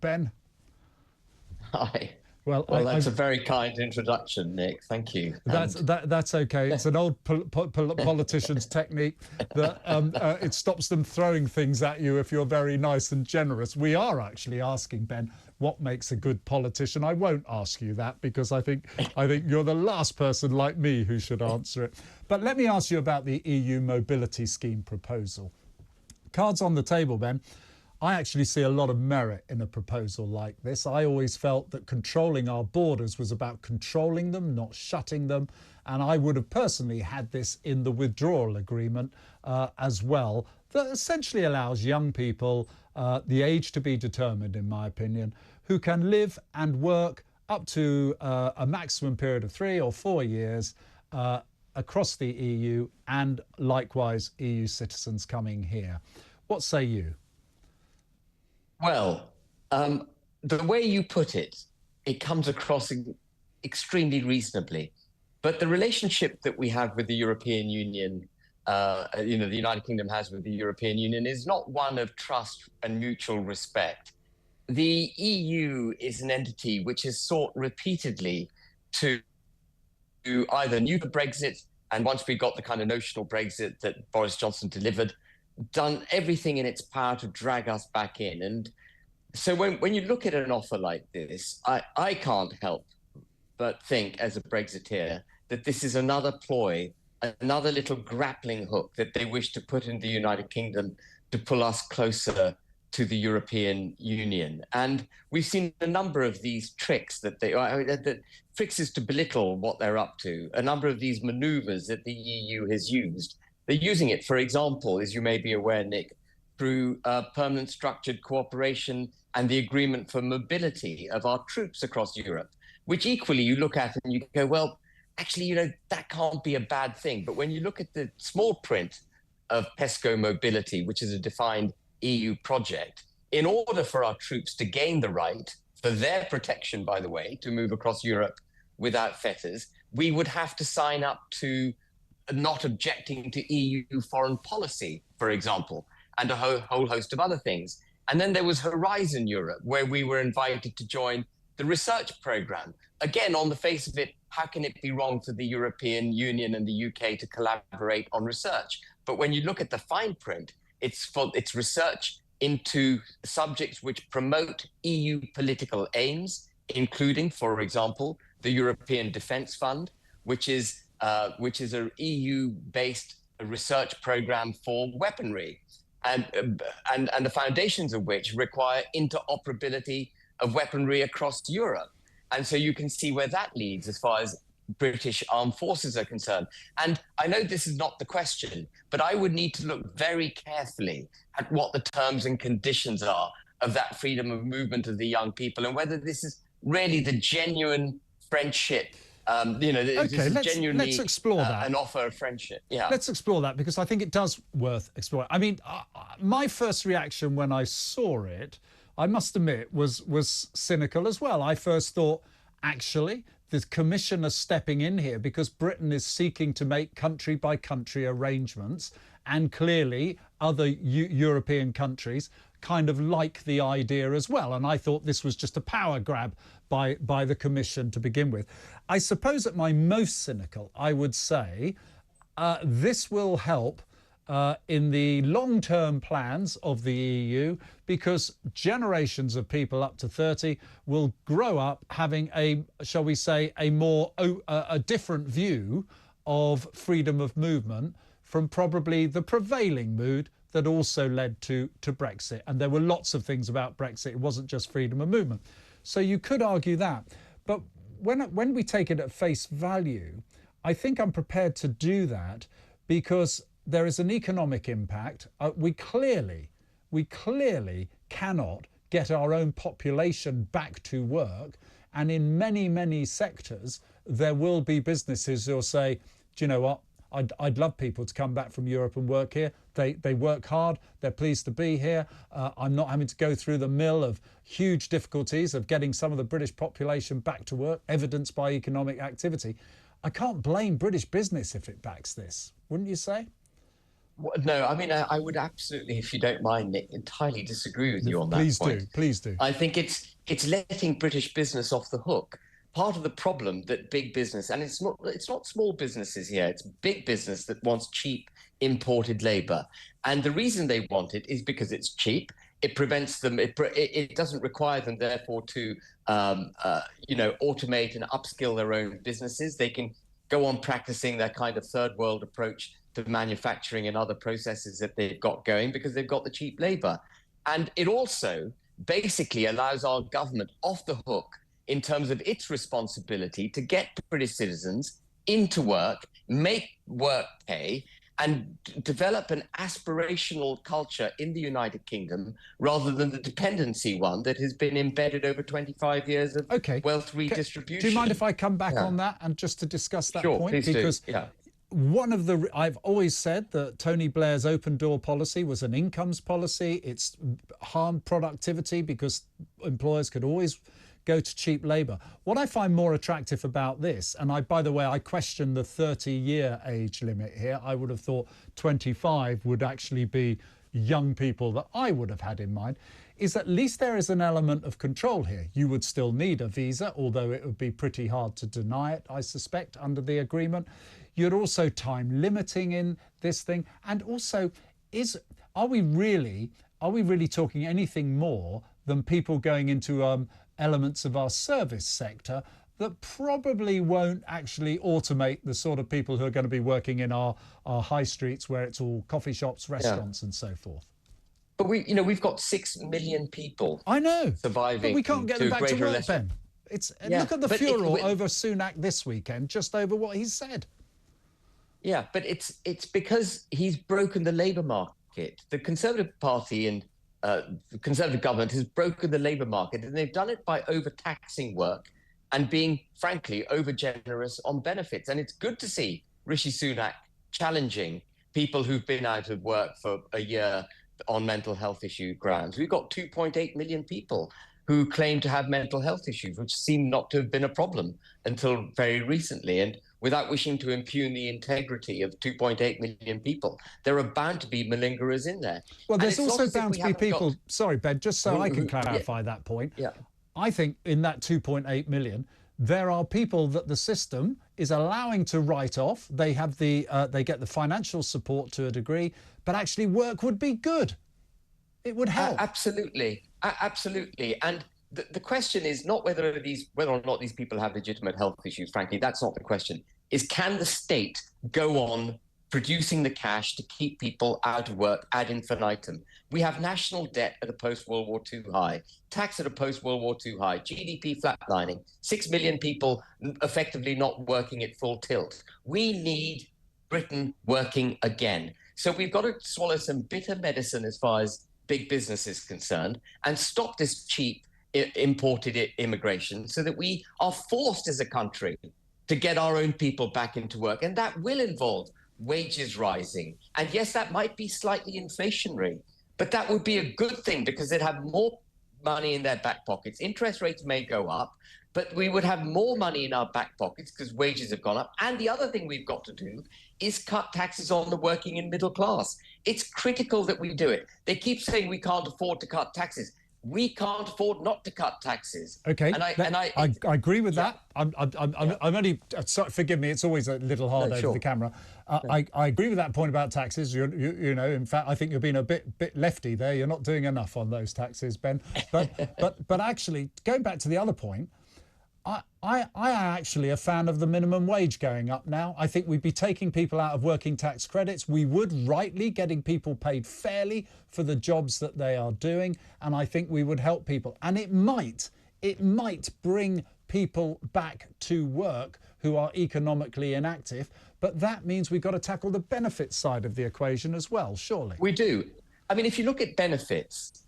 Ben. Hi. Well, that's a very kind introduction, Nick. Thank you. That's okay. It's an old politician's technique that it stops them throwing things at you if you're very nice and generous. We are actually asking, Ben, what makes a good politician. I won't ask you that because I think you're the last person like me who should answer it. But let me ask you about the EU mobility scheme proposal. Cards on the table, Ben. I actually see a lot of merit in a proposal like this. I always felt that controlling our borders was about controlling them, not shutting them. And I would have personally had this in the withdrawal agreement as well, that essentially allows young people, the age to be determined, in my opinion, who can live and work up to a maximum period of 3 or 4 years across the EU, and likewise EU citizens coming here. What say you? Well, the way you put it, it comes across extremely reasonably. But the relationship that we have with the European Union, the United Kingdom has with the European Union, is not one of trust and mutual respect. The EU is an entity which has sought repeatedly to either nuke Brexit, and once we got the kind of notional Brexit that Boris Johnson delivered, done everything in its power to drag us back in. And so when you look at an offer like this, I can't help but think, as a Brexiteer, that this is another ploy, another little grappling hook that they wish to put in the United Kingdom to pull us closer to the European Union. And we've seen a number of these tricks the tricks is to belittle what they're up to, a number of these maneuvers that the EU has used. They're using it, for example, as you may be aware, Nick, through permanent structured cooperation and the agreement for mobility of our troops across Europe, which equally you look at and you go, well, actually, that can't be a bad thing. But when you look at the small print of PESCO mobility, which is a defined EU project, in order for our troops to gain the right, for their protection, by the way, to move across Europe without fetters, we would have to sign up to not objecting to EU foreign policy, for example, and a whole host of other things. And then there was Horizon Europe, where we were invited to join the research program. Again, on the face of it, how can it be wrong for the European Union and the UK to collaborate on research? But when you look at the fine print, it's research into subjects which promote EU political aims, including, for example, the European Defence Fund, which is an EU-based research program for weaponry, and the foundations of which require interoperability of weaponry across Europe. And so you can see where that leads as far as British armed forces are concerned. And I know this is not the question, but I would need to look very carefully at what the terms and conditions are of that freedom of movement of the young people, and whether this is really the genuine friendship. Okay, let's explore that. An offer of friendship. Yeah. Let's explore that, because I think it does worth exploring. I mean, my first reaction when I saw it, I must admit, was cynical as well. I first thought, actually, the Commissioner stepping in here because Britain is seeking to make country-by-country arrangements, and clearly other European countries kind of like the idea as well. And I thought this was just a power grab by the Commission to begin with. I suppose at my most cynical, I would say this will help in the long-term plans of the EU, because generations of people up to 30 will grow up having a, shall we say, a different view of freedom of movement from probably the prevailing mood that also led to Brexit. And there were lots of things about Brexit. It wasn't just freedom of movement. So you could argue that. But when we take it at face value, I think I'm prepared to do that, because there is an economic impact. We clearly cannot get our own population back to work. And in many, many sectors, there will be businesses who'll say, do you know what? I'd love people to come back from Europe and work here. They work hard. They're pleased to be here. I'm not having to go through the mill of huge difficulties of getting some of the British population back to work, evidenced by economic activity. I can't blame British business if it backs this, wouldn't you say? No, I mean, I would absolutely, if you don't mind, Nick, entirely disagree with you on that Please point. do, please do. I think it's letting British business off the hook. Part of the problem that big business, and it's not small businesses here, it's big business that wants cheap imported labor. And the reason they want it is because it's cheap. It prevents them, it doesn't require them, therefore, to automate and upskill their own businesses. They can go on practicing their kind of third world approach to manufacturing and other processes that they've got going because they've got the cheap labor. And it also basically allows our government off the hook in terms of its responsibility to get British citizens into work, make work pay, and develop an aspirational culture in the United Kingdom rather than the dependency one that has been embedded over 25 years of wealth redistribution. Do you mind if I come back on that and just to discuss that point? Please because do. Yeah. I've always said that Tony Blair's open door policy was an incomes policy. It's harmed productivity because employers could always go to cheap labour. What I find more attractive about this, and by the way, I question the 30-year age limit here. I would have thought 25 would actually be young people that I would have had in mind, is at least there is an element of control here. You would still need a visa, although it would be pretty hard to deny it, I suspect, under the agreement. You're also time limiting in this thing. And also, are we really talking anything more than people going into elements of our service sector that probably won't actually automate the sort of people who are going to be working in our high streets where it's all coffee shops, restaurants and so forth? But we've got 6 million people. I know, surviving. But we can't get them back to work, Ben. Look at the furor over Sunak this weekend, just over what he said. Yeah, but it's because he's broken the labour market. The Conservative Party and the Conservative government has broken the labour market, and they've done it by overtaxing work and being, frankly, over-generous on benefits. And it's good to see Rishi Sunak challenging people who've been out of work for a year on mental health issue grounds. We've got 2.8 million people who claim to have mental health issues, which seem not to have been a problem until very recently. And without wishing to impugn the integrity of 2.8 million people, there are bound to be malingerers in there. Well, there's also bound to be people, sorry, Ben, just so I can clarify that point. Yeah. I think in that 2.8 million, there are people that the system is allowing to write off. They have they get the financial support to a degree, but actually work would be good. It would help. Absolutely. Absolutely. And the question is not whether or not these people have legitimate health issues. Frankly, that's not the question. Is can the state go on producing the cash to keep people out of work ad infinitum? We have national debt at a post-World War II high, tax at a post-World War II high, GDP flatlining, 6 million people effectively not working at full tilt. We need Britain working again. So we've got to swallow some bitter medicine as far as big business is concerned and stop this cheap imported immigration so that we are forced as a country to get our own people back into work. And that will involve wages rising. And yes, that might be slightly inflationary, but that would be a good thing because they'd have more money in their back pockets. Interest rates may go up, but we would have more money in our back pockets because wages have gone up. And the other thing we've got to do is cut taxes on the working and middle class. It's critical that we do it. They keep saying we can't afford to cut taxes. We can't afford not to cut taxes. Okay, I agree with that. I'm only, sorry, forgive me, it's always a little hard over the camera. I agree with that point about taxes. You know, in fact, I think you're being a bit lefty there. You're not doing enough on those taxes, Ben. But actually, going back to the other point, I am actually a fan of the minimum wage going up now. I think we'd be taking people out of working tax credits. We would rightly getting people paid fairly for the jobs that they are doing. And I think we would help people. And it might bring people back to work who are economically inactive. But that means we've got to tackle the benefits side of the equation as well, surely. We do. I mean, if you look at benefits,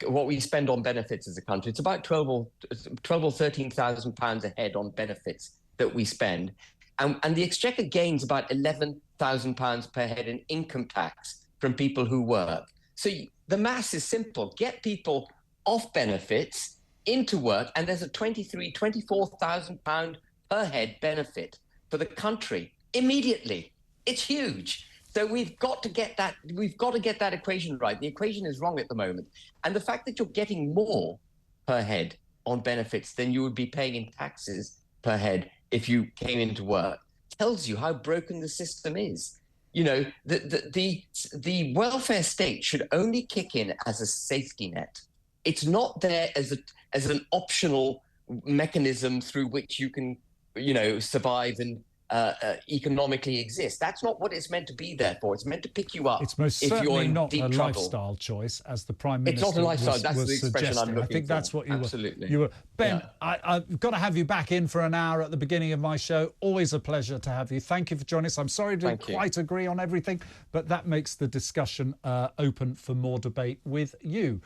what we spend on benefits as a country, it's about 12 or 13,000 pounds a head on benefits that we spend. And the Exchequer gains about 11,000 pounds per head in income tax from people who work. So the maths is simple. Get people off benefits into work, and there's a 24,000 pound per head benefit for the country immediately. It's huge. So we've got to get that. We've got to get that equation right. The equation is wrong at the moment, and the fact that you're getting more per head on benefits than you would be paying in taxes per head if you came into work tells you how broken the system is. You know, the welfare state should only kick in as a safety net. It's not there as an optional mechanism through which you can, you know, survive and economically exist. That's not what it's meant to be there for. It's meant to pick you up. It's most if you're certainly in not deep a trouble. lifestyle choice, as the Prime Minister It's not a lifestyle. That's was the expression suggesting. I'm looking I think for. that's what you Absolutely. were. Ben, Yeah. I've got to have you back in for an hour at the beginning of my show. Always a pleasure to have you. Thank you for joining us. I'm sorry we didn't quite agree on everything, but that makes the discussion open for more debate with you.